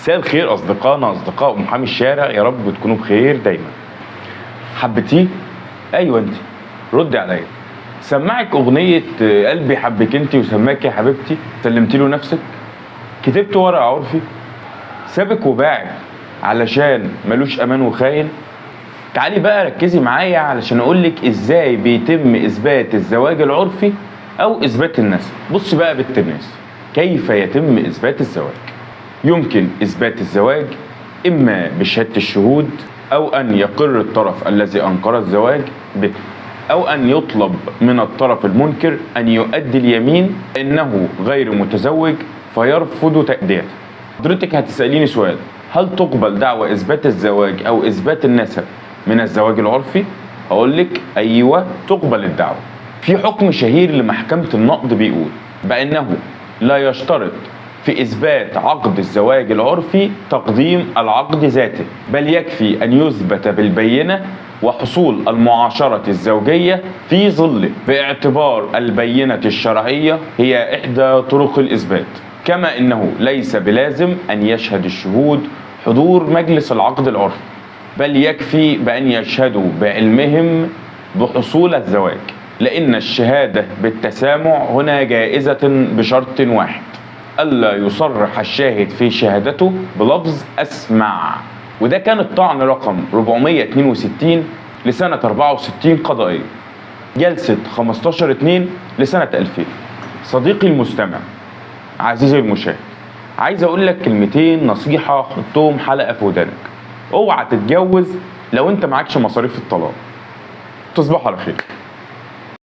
مساء الخير أصدقائنا أصدقاء محامي الشارع، يا رب تكونوا بخير دايما. حبيتيه؟ أيوة أنت، ردي عليا. سمعك أغنية قلبي حبك أنت وسماك يا حبيبتي، سلمتي له نفسك؟ كتبت ورقة عرفي؟ سابك وباعك علشان ملوش أمان وخاين؟ تعالي بقى ركزي معايا علشان أقولك إزاي بيتم إثبات الزواج العرفي أو إثبات النسب. بص بقى يا بنت الناس، كيف يتم إثبات الزواج؟ يمكن إثبات الزواج إما بشهادة الشهود، أو أن يقر الطرف الذي أنكر الزواج به، أو أن يطلب من الطرف المنكر أن يؤدي اليمين إنه غير متزوج فيرفض تأديته. حضرتك هتسأليني سؤال: هل تقبل دعوى إثبات الزواج أو إثبات النسب من الزواج العرفي؟ أقولك أيوة تقبل الدعوة. في حكم شهير لمحكمة النقض بيقول بأنه لا يشترط في إثبات عقد الزواج العرفي تقديم العقد ذاته، بل يكفي أن يثبت بالبينة وحصول المعاشرة الزوجية في ظله، باعتبار البينة الشرعية هي إحدى طرق الإثبات. كما إنه ليس بلازم أن يشهد الشهود حضور مجلس العقد العرفي، بل يكفي بأن يشهدوا بعلمهم بحصول الزواج، لأن الشهادة بالتسامع هنا جائزة بشرط واحد: ألا يصرح الشاهد في شهادته بلفظ أسمع. وده كان الطعن رقم 462 لسنة 64 قضائية، جلسة 15/2 لسنة 2000. صديقي المستمع، عزيزي المشاهد، عايز أقول لك كلمتين نصيحة حطهم حلقة في ودانك. اوعى تتجوز لو انت معكش مصاريف الطلاق. تصبح على خير.